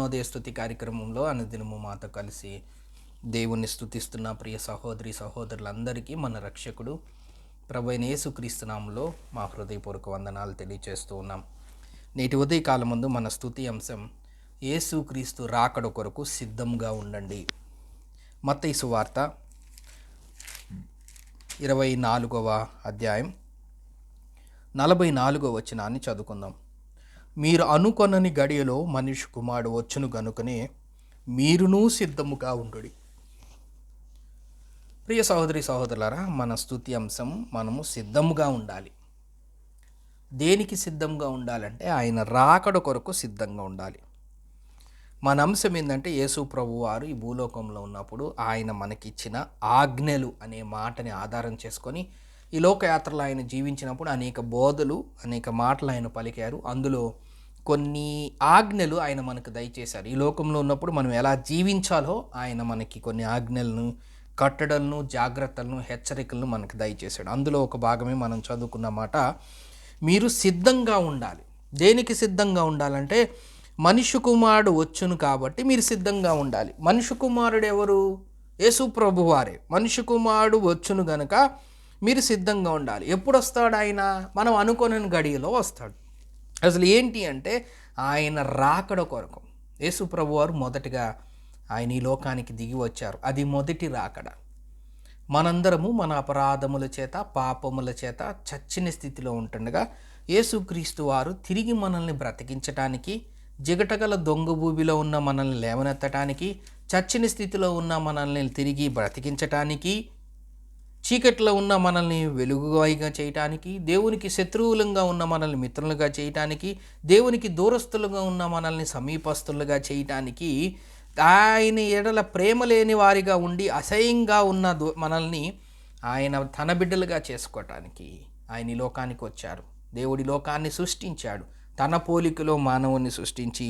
జ్ఞానోదయ స్తుతి కార్యక్రమంలో అనుదినము మాతో కలిసి దేవుణ్ణి స్తుతిస్తున్న ప్రియ సహోదరి సహోదరులందరికీ మన రక్షకుడు ప్రభువైన యేసుక్రీస్తు నామములో మా హృదయపూర్వక వందనాలు తెలియజేస్తూ ఉన్నాం. నేటి ఉదయకాలం ముందు మన స్తుతి అంశం యేసుక్రీస్తు రాకడ కొరకు సిద్ధంగా ఉండండి. మత్తయి సువార్త 24వ అధ్యాయం 44వ వచనాన్ని చదువుకుందాం. మీరు అనుకొనని గడియలో మనిషి కుమారుడు వచ్చును గనుకనే మీరును సిద్ధముగా ఉండుడి. ప్రియ సహోదరి సహోదరులారా, మన స్తుతి అంశం మనము సిద్ధముగా ఉండాలి. దేనికి సిద్ధంగా ఉండాలంటే ఆయన రాకడ కొరకు సిద్ధంగా ఉండాలి. మన అంశం ఏంటంటే యేసు ప్రభు వారు ఈ భూలోకంలో ఉన్నప్పుడు ఆయన మనకిచ్చిన ఆజ్ఞలు అనే మాటని ఆధారం చేసుకొని ఈ లోకయాత్రలో ఆయన జీవించినప్పుడు అనేక బోధలు అనేక మాటలు ఆయన పలికారు. అందులో కొన్ని ఆజ్ఞలు ఆయన మనకు దయచేశారు. ఈ లోకంలో ఉన్నప్పుడు మనం ఎలా జీవించాలో ఆయన మనకి కొన్ని ఆజ్ఞలను, కట్టడలను, జాగ్రత్తలను, హెచ్చరికలను మనకు దయచేశాడు. అందులో ఒక భాగమే మనం చదువుకున్న మాట, మీరు సిద్ధంగా ఉండాలి. దేనికి సిద్ధంగా ఉండాలంటే మనిషి కుమారుడు వచ్చును కాబట్టి మీరు సిద్ధంగా ఉండాలి. మనిషి కుమారుడు ఎవరు? యేసు ప్రభు వారే. మనిషి కుమారుడు వచ్చును గనక మీరు సిద్ధంగా ఉండాలి. ఎప్పుడు వస్తాడు ఆయన? మనం అనుకోని గడియలో వస్తాడు. అసలు ఏంటి అంటే ఆయన రాకడ కొరకు యేసు ప్రభు వారు మొదటిగా ఆయన ఈ లోకానికి దిగి వచ్చారు. అది మొదటి రాకడ. మనందరము మన అపరాధముల చేత పాపముల చేత చచ్చిన స్థితిలో ఉంటుండగా యేసుక్రీస్తు వారు తిరిగి మనల్ని బ్రతికించటానికి, జిగటగల దొంగ భూమిలో ఉన్న మనల్ని లేవనెత్తటానికి, చచ్చిన స్థితిలో ఉన్న మనల్ని తిరిగి బ్రతికించటానికి, చీకట్లో ఉన్న మనల్ని వెలుగుగా చేయటానికి, దేవునికి శత్రువులుగా ఉన్న మనల్ని మిత్రులుగా చేయటానికి, దేవునికి దూరస్తులుగా ఉన్న మనల్ని సమీపస్తులుగా చేయటానికి, ఆయన ఎడల ప్రేమ లేని వారిగా ఉండి అసహ్యంగా ఉన్న మనల్ని ఆయన తన బిడ్డలుగా చేసుకోవటానికి ఆయన ఈ లోకానికి వచ్చారు. దేవుడి లోకాన్ని సృష్టించాడు. తన పోలికలో మానవుని సృష్టించి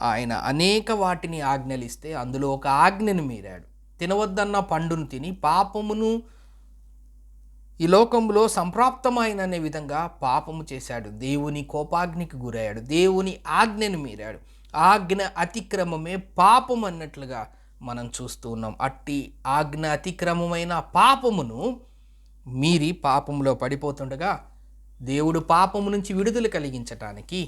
ఆయన అనేక వాటిని ఆజ్ఞలిస్తే అందులో ఒక ఆజ్ఞను మీరాడు. తినవద్దన్న పండును తిని పాపమును ఈ లోకంలో సంప్రాప్తమైన అనే విధంగా పాపము చేశాడు. దేవుని కోపాగ్నికి గురయ్యాడు. దేవుని ఆజ్ఞను మీరాడు. ఆజ్ఞ అతిక్రమమే పాపం అన్నట్లుగా మనం చూస్తూ ఉన్నాం. అట్టి ఆజ్ఞ అతిక్రమమైన పాపమును మీరి పాపంలో పడిపోతుండగా దేవుడు పాపము నుంచి విడుదల కలిగించటానికి,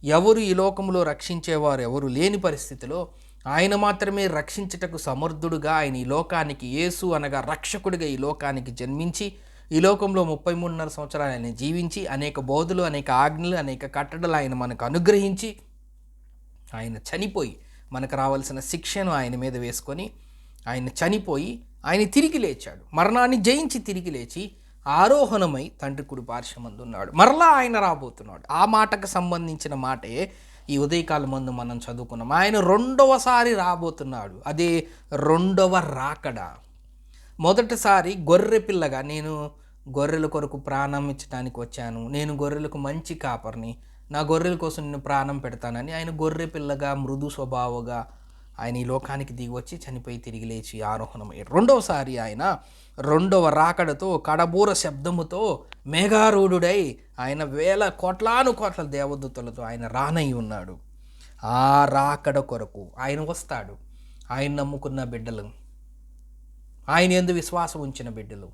ఎవరు ఈ లోకంలో రక్షించేవారు ఎవరు లేని పరిస్థితిలో ఆయన మాత్రమే రక్షించటకు సమర్థుడుగా ఆయన ఈ లోకానికి, యేసు అనగా రక్షకుడిగా ఈ లోకానికి జన్మించి ఈ లోకంలో 33.5 సంవత్సరాలు ఆయన జీవించి అనేక బోధలు, అనేక ఆజ్ఞలు, అనేక కట్టడలు ఆయన మనకు అనుగ్రహించి ఆయన చనిపోయి మనకు రావాల్సిన శిక్షను ఆయన మీద వేసుకొని ఆయన చనిపోయి ఆయన తిరిగి లేచాడు. మరణాన్ని జయించి తిరిగి లేచి ఆరోహణమై తండ్రి కుడి పార్శ్వమందు ఉన్నాడు. మరలా ఆయన రాబోతున్నాడు. ఆ మాటకు సంబంధించిన మాటే ఈ ఉదయకాలం ముందు మనం చదువుకున్నాం. ఆయన రెండవసారి రాబోతున్నాడు. అదే రెండవ రాకడ. మొదటిసారి గొర్రె పిల్లగా, నేను గొర్రెల కొరకు ప్రాణం ఇచ్చడానికి వచ్చాను, నేను గొర్రెలకు మంచి కాపర్ని, నా గొర్రెల కోసం నేను ప్రాణం పెడతానని ఆయన గొర్రె పిల్లగా, మృదు స్వభావగా ఆయన ఈ లోకానికి దిగి వచ్చి చనిపోయి తిరిగి లేచి ఆరోహణమయ్యాడు. రెండవసారి ఆయన రెండవ రాకడతో కడబూర శబ్దముతో మేఘారూఢుడై ఆయన కోట్లాను కోట్ల దేవదూతలతో ఆయన రానై ఉన్నాడు. ఆ రాకడ కొరకు ఆయన వస్తాడు. ఆయన నమ్ముకున్న బిడ్డలు, ఆయన యందు విశ్వాసం ఉంచిన బిడ్డలు,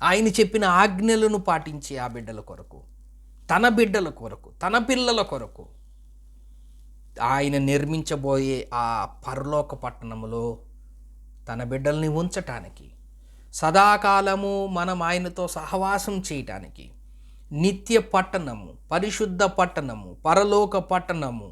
ఆయన చెప్పిన ఆజ్ఞలను పాటించే ఆ బిడ్డల కొరకు, తన బిడ్డల కొరకు, తన పిల్లల కొరకు ఆయన నిర్మించబోయే ఆ పరలోక పట్టణములో తన బిడ్డల్ని ఉంచటానికి, సదాకాలము మనం ఆయనతో సహవాసం చేయటానికి, నిత్య పట్టణము, పరిశుద్ధ పట్టణము, పరలోక పట్టణము,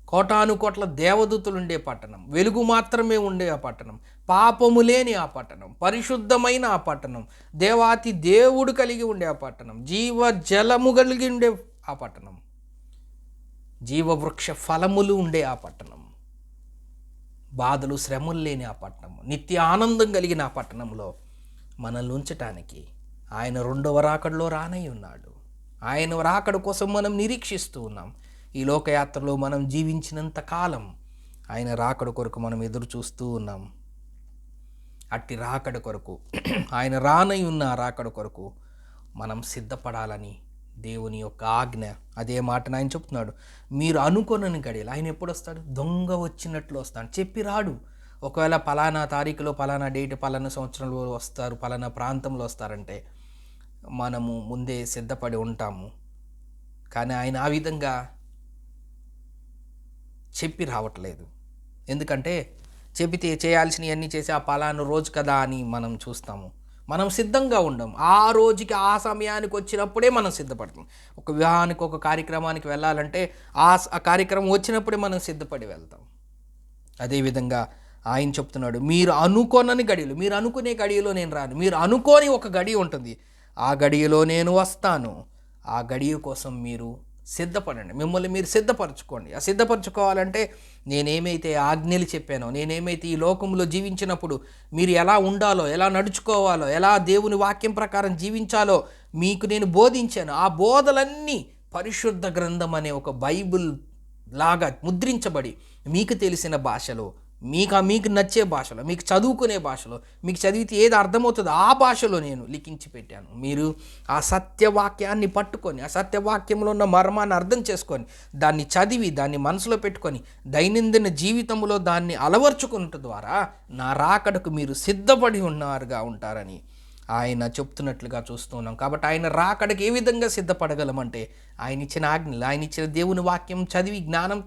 కోటాను కోట్ల దేవదూతలు ఉండే పట్టణం, వెలుగు మాత్రమే ఉండే ఆ పట్టణం, పాపము లేని ఆ పట్టణం, పరిశుద్ధమైన ఆ పట్టణం, దేవాతి దేవుడు కలిగి ఉండే ఆ పట్టణం, జీవ జలము కలిగి ఉండే ఆ పట్టణం, జీవవృక్ష ఫలములు ఉండే ఆ పట్టణం, బాధలు శ్రమలు లేని ఆ పట్టణం, నిత్య ఆనందం కలిగిన ఆ పట్టణంలో మనల్ని ఉంచటానికి ఆయన రెండవ రాకడలో రానై ఉన్నాడు. ఆయన రాకడ కోసం మనం నిరీక్షిస్తూ ఉన్నాం. ఈ లోకయాత్రలో మనం జీవించినంత కాలం ఆయన రాకడ కొరకు మనం ఎదురు చూస్తూ ఉన్నాం. అట్టి రాకడ కొరకు, ఆయన రానై ఉన్న రాకడ కొరకు మనం సిద్ధపడాలని దేవుని యొక్క ఆజ్ఞ. అదే మాటను ఆయన చెప్తున్నాడు. మీరు అనుకోనని గడియలు. ఆయన ఎప్పుడు వస్తాడు? దొంగ వచ్చినట్లు వస్తాడు. చెప్పి రాడు. ఒకవేళ పలానా తారీఖులో పలానా డేట్ పలానా సంవత్సరంలో వస్తారు, పలానా ప్రాంతంలో వస్తారంటే మనము ముందే సిద్ధపడి ఉంటాము. కానీ ఆయన ఆ విధంగా చెప్పి రావట్లేదు. ఎందుకంటే చెబితే చేయాల్సినవన్నీ చేసి ఆ పలానా రోజు కదా అని మనం చూస్తాము. మనం సిద్ధంగా ఉండం. ఆ రోజుకి ఆ సమయానికి వచ్చినప్పుడే మనం సిద్ధపడతాం. ఒక వివాహానికి ఒక కార్యక్రమానికి వెళ్ళాలంటే ఆ కార్యక్రమం వచ్చినప్పుడే మనం సిద్ధపడి వెళ్తాం. అదేవిధంగా ఆయన చెప్తున్నాడు, మీరు అనుకోనని గడియలు. మీరు అనుకునే గడియలో నేను రాను. మీరు అనుకోని ఒక గడియ ఉంటుంది. ఆ గడియలో నేను వస్తాను. ఆ గడియ కోసం మీరు సిద్ధపడండి. మిమ్మల్ని మీరు సిద్ధపరచుకోండి. ఆ సిద్ధపరచుకోవాలంటే నేనేమైతే ఆజ్ఞలు చెప్పానో, నేనేమైతే ఈ లోకంలో జీవించినప్పుడు మీరు ఎలా ఉండాలో, ఎలా నడుచుకోవాలో, ఎలా దేవుని వాక్యం ప్రకారం జీవించాలో మీకు నేను బోధించాను. ఆ బోధలన్నీ పరిశుద్ధ గ్రంథం అనే ఒక బైబిల్ లాగా ముద్రించబడి మీకు తెలిసిన భాషలో, మీకు నచ్చే భాషలో, మీకు చదువుకునే భాషలో, మీకు చదివితే ఏది అర్థమవుతుందో ఆ భాషలో నేను లిఖించి పెట్టాను. మీరు ఆ సత్యవాక్యాన్ని పట్టుకొని, ఆ సత్యవాక్యంలో ఉన్న మర్మాన్ని అర్థం చేసుకొని, దాన్ని చదివి, దాన్ని మనసులో పెట్టుకొని, దైనందిన జీవితంలో దాన్ని అలవర్చుకున్నట్టు ద్వారా నా రాకడకు మీరు సిద్ధపడి ఉన్నారుగా ఉంటారని ఆయన చెప్తున్నట్లుగా చూస్తూ ఉన్నాం. కాబట్టి ఆయన రాకడకి ఏ విధంగా సిద్ధపడగలమంటే ఆయన ఇచ్చిన ఆజ్ఞలు, ఆయన ఇచ్చిన దేవుని వాక్యం చదివి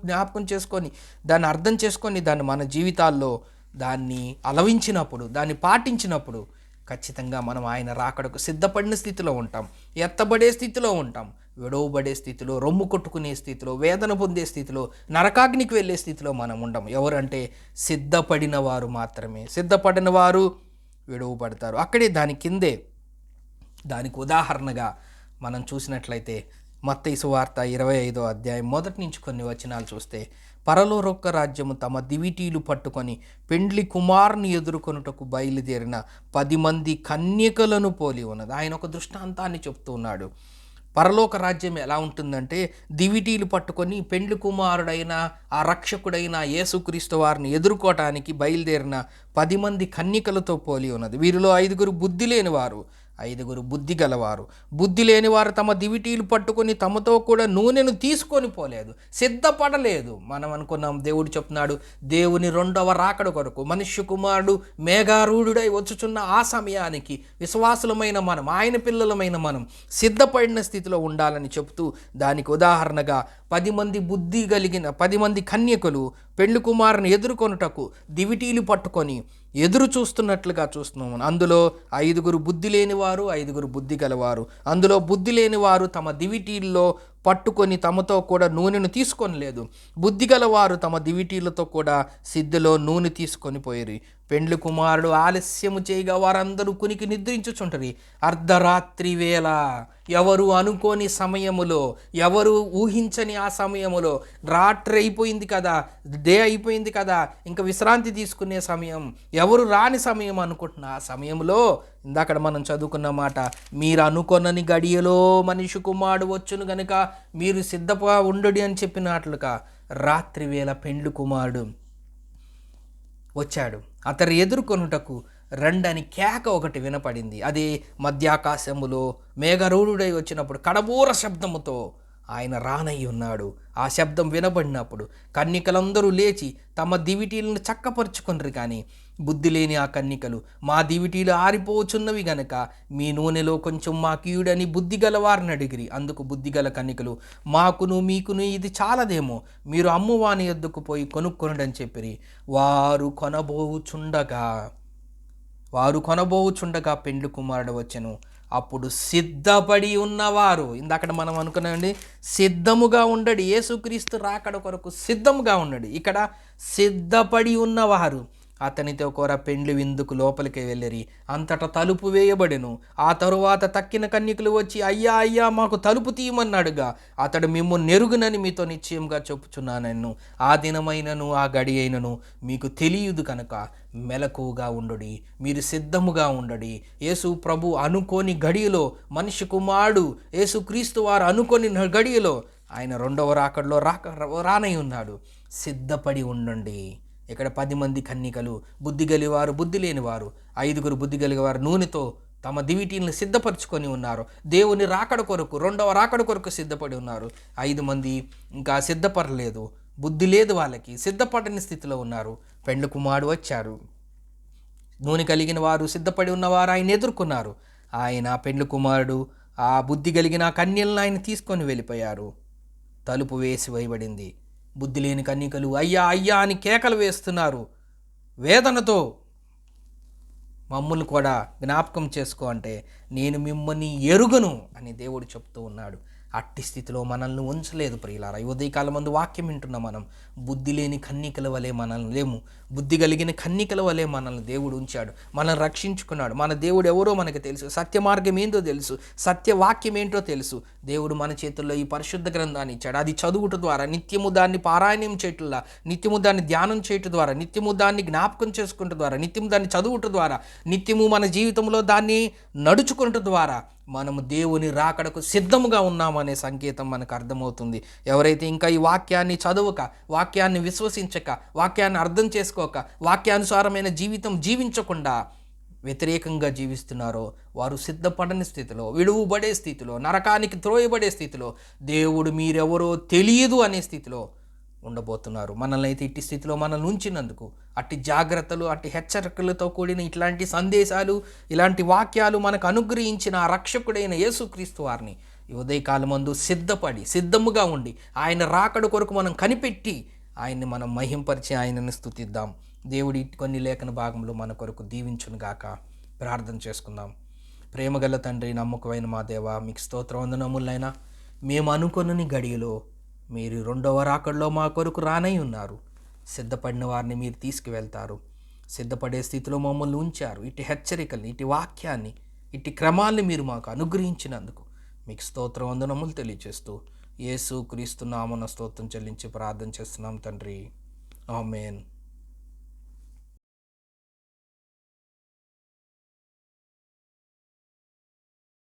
జ్ఞాపకం చేసుకొని, దాన్ని అర్థం చేసుకొని, దాన్ని మన జీవితాల్లో దాన్ని అలవించినప్పుడు, దాన్ని పాటించినప్పుడు ఖచ్చితంగా మనం ఆయన రాకడకు సిద్ధపడిన స్థితిలో ఉంటాం. ఎత్తబడే స్థితిలో ఉంటాం. విడవబడే స్థితిలో, రొమ్ము కొట్టుకునే స్థితిలో, వేదన పొందే స్థితిలో, నరకాగ్నికి వెళ్ళే స్థితిలో మనం ఉండం. ఎవరంటే సిద్ధపడిన వారు మాత్రమే. సిద్ధపడిన వారు విడవబడతారు. అక్కడే దాని కిందే దానికి ఉదాహరణగా మనం చూసినట్లయితే మత్తయి సువార్త 25వ అధ్యాయం మొదటి నుంచి కొన్ని వచనాలు చూస్తే, పరలోక రాజ్యము తమ దివిటీలు పట్టుకొని పెండ్లి కుమారుని ఎదుర్కొనుటకు బయలుదేరిన 10 మంది కన్యకలను పోలి ఉన్నది. ఆయన ఒక దృష్టాంతాన్ని చెప్తూ ఉన్నాడు. పరలోక రాజ్యం ఎలా ఉంటుందంటే, దివిటీలు పట్టుకొని పెండ్లి కుమారుడైన ఆ రక్షకుడైన యేసుక్రీస్తు వారిని ఎదుర్కోవటానికి బయలుదేరిన 10 మంది కన్యకలతో పోలి ఉన్నది. వీరిలో 5 బుద్ధి లేనివారు, 5 బుద్ధి గలవారు. బుద్ధి లేనివారు తమ దివిటీలు పట్టుకొని తమతో కూడా నూనెను తీసుకొని పోలేదు, సిద్ధపడలేదు. మనం అనుకున్నాం, దేవుడు చెప్తున్నాడు, దేవుని రెండవ రాకడ కొరకు మనుష్య కుమారుడు మేఘారూఢుడై వచ్చుచున్న ఆ సమయానికి విశ్వాసులమైన మనం, ఆయన పిల్లలమైన మనం సిద్ధపడిన స్థితిలో ఉండాలని చెప్తూ, దానికి ఉదాహరణగా 10 మంది బుద్ధి కలిగిన 10 మంది కన్యకలు పెళ్లి కుమారుని ఎదుర్కొనుటకు దివిటీలు పట్టుకొని ఎదురు చూస్తున్నట్లుగా చూస్తున్నాము. అందులో 5 బుద్ధి లేనివారు, 5 బుద్ధి గలవారు. అందులో బుద్ధి లేనివారు తమ దివిటీల్లో పట్టుకొని తమతో కూడా నూనెను తీసుకొని లేదు. బుద్ధి గలవారు తమ దివిటీలతో కూడా సిద్ధలో నూనె తీసుకొని పోయిరి. పెండ్లి కుమారుడు ఆలస్యము చేయగా వారందరూ కునికి నిద్రించుచుంటరి. అర్ధరాత్రి వేళ, ఎవరు అనుకోని సమయములో, ఎవరు ఊహించని ఆ సమయములో, రాత్రి అయిపోయింది కదా, డే అయిపోయింది కదా, ఇంకా విశ్రాంతి తీసుకునే సమయం, ఎవరు రాని సమయం అనుకుంటున్న ఆ సమయంలో ఇందాక మనం చదువుకున్న మాట, మీరు అనుకొనని గడియలో మనిషి కుమారుడు వచ్చును గనుక మీరు సిద్ధపా ఉండడి అని చెప్పినట్లుగా రాత్రి వేళ పెండ్లి కుమారుడు వచ్చాడు. అతడు ఎదుర్కొనుటకు రండని కేక ఒకటి వినపడింది. అది మధ్యాకాశములో మేఘరూఢుడై వచ్చినప్పుడు కడబూర శబ్దముతో ఆయన రానయ్యి ఉన్నాడు. ఆ శబ్దం వినబడినప్పుడు కన్యకలందరూ లేచి తమ దివిటీలను చక్కపరుచుకున్నారు. కానీ బుద్ధి లేని ఆ కన్యకలు, మా దివిటీలు ఆరిపోచున్నవి గనక మీ నూనెలో కొంచెం మాకీయుడని బుద్ధి గలవారిని అడిగిరి. అందుకు బుద్ధిగల కన్యకలు, మాకును మీకును ఇది చాలదేమో, మీరు అమ్మువాని యొద్దకు పోయి కొనుక్కొనడని చెప్పిరి. వారు కొనబోచుండగా పెండ్లి కుమారుడు వచ్చెను. అప్పుడు సిద్ధపడి ఉన్నవారు, ఇందాక మనం అనుకున్నామండి, సిద్ధముగా ఉండడు. యేసుక్రీస్తు రాకడ కొరకు సిద్ధముగా ఉండడు. ఇక్కడ సిద్ధపడి ఉన్నవారు అతనితో కూర పెండ్లి విందుకు లోపలికి వెళ్ళిరి. అంతటా తలుపు వేయబడెను. ఆ తరువాత తక్కిన కన్యకులు వచ్చి, అయ్యా అయ్యా మాకు తలుపు తీయమన్నాడుగా. అతడు మిమ్ము నెరుగునని మీతో నిశ్చయంగా చెప్పుచున్నాను, ఆ దినమైనను ఆ గడి అయినను మీకు తెలియదు కనుక మెలకువగా ఉండుడి, మీరు సిద్ధముగా ఉండడి. యేసు ప్రభు అనుకోని గడియలో, మనిషి కుమారుడు యేసుక్రీస్తు వారు అనుకోని గడియలో ఆయన రెండవ రాకడలో రానై ఉన్నాడు. సిద్ధపడి ఉండండి. ఇక్కడ 10 మంది కన్యకలు, బుద్ధి గలివారు, బుద్ధి లేనివారు. 5 బుద్ధి గలివారు నూనెతో తమ దివిటీలను సిద్ధపరచుకొని ఉన్నారు. దేవుని రాకడ కొరకు, రెండవ రాకడ కొరకు సిద్ధపడి ఉన్నారు. 5 మంది ఇంకా సిద్ధపడలేదు, బుద్ధి లేదు వాళ్ళకి, సిద్ధపడని స్థితిలో ఉన్నారు. పెండ్లి కుమారుడు వచ్చారు. నూనె కలిగిన వారు, సిద్ధపడి ఉన్నవారు ఆయన ఎదుర్కొన్నారు. ఆయన పెండ్లి కుమారుడు ఆ బుద్ధి కలిగిన కన్యలను ఆయన తీసుకొని వెళ్ళిపోయారు. తలుపు వేసి వేయబడింది. బుద్ధి లేని కన్యకలు అయ్యా అయ్యా అని కేకలు వేస్తున్నారు. వేదనతో మమ్మల్ని కూడా జ్ఞాపకం చేసుకో అంటే, నేను మిమ్మల్ని ఎరుగను అని దేవుడు చెప్తూ ఉన్నాడు. అట్టి స్థితిలో మనల్ని ఉంచలేదు ప్రియులారా. ఈ ఉదయకాలం మందు వాక్యం వింటున్న మనం బుద్ధి లేని కన్నికల వలె మనల్ని లేము. బుద్ధి కలిగిన కన్నికల వలె మనల్ని దేవుడు ఉంచాడు, మనల్ని రక్షించుకున్నాడు. మన దేవుడు ఎవరో మనకు తెలుసు, సత్య మార్గం ఏంటో తెలుసు, సత్యవాక్యం ఏంటో తెలుసు. దేవుడు మన చేతుల్లో ఈ పరిశుద్ధ గ్రంథాన్ని ఇచ్చాడు. అది చదువుట ద్వారా, నిత్యము దాన్ని పారాయణం చేయటంలా, నిత్యము దాన్ని ధ్యానం చేయటం ద్వారా, నిత్యము దాన్ని జ్ఞాపకం చేసుకుంటూ ద్వారా, నిత్యము దాన్ని చదువుట ద్వారా, నిత్యము మన జీవితంలో దాన్ని నడుచుకుంటూ ద్వారా మనము దేవుని రాకడకు సిద్ధముగా ఉన్నామనే సంకేతం మనకు అర్థమవుతుంది. ఎవరైతే ఇంకా ఈ వాక్యాన్ని చదవక, వాక్యాన్ని విశ్వసించక, వాక్యాన్ని అర్థం చేసుకోక, వాక్యానుసారమైన జీవితం జీవించకుండా వ్యతిరేకంగా జీవిస్తున్నారో వారు సిద్ధపడని స్థితిలో, విడువబడే స్థితిలో, నరకానికి త్రోయబడే స్థితిలో, దేవుడు మీరెవరో తెలియదు అనే స్థితిలో ఉండబోతున్నారు. మనల్ని అయితే ఇట్టి స్థితిలో మనల్ని ఉంచినందుకు, అట్టి జాగ్రత్తలు, అట్టి హెచ్చరికలతో కూడిన ఇట్లాంటి సందేశాలు, ఇలాంటి వాక్యాలు మనకు అనుగ్రహించిన ఆ రక్షకుడైన యేసుక్రీస్తు వారిని ఈ ఉదయకాలమందు సిద్ధముగా ఉండి ఆయన రాకడ కొరకు మనం కనిపెట్టి ఆయన్ని మనం మహింపరిచి ఆయనను స్తుతిద్దాం. దేవుడి కొన్ని లేఖన భాగంలో మన కొరకు దీవించునుగాక. ప్రార్థన చేసుకుందాం. ప్రేమగల తండ్రి, నమ్మకమైన మా దేవ, మీకు స్తోత్ర వందనములైనా. మేము అనుకొనని గడియలో మీరు రెండవ రాకడలో మా కొరకు రానై ఉన్నారు. సిద్ధపడిన వారిని మీరు తీసుకువెళ్తారు. సిద్ధపడే స్థితిలో మమ్మల్ని ఉంచారు. ఇటు హెచ్చరికల్ని, ఇటు వాక్యాన్ని, ఇటు క్రమాల్ని మీరు మాకు అనుగ్రహించినందుకు మీకు స్తోత్ర వందనములు తెలియజేస్తూ యేసు క్రీస్తు నామమున స్తోత్రం చెల్లించి ప్రార్థన చేస్తున్నాం తండ్రి. ఆమేన్.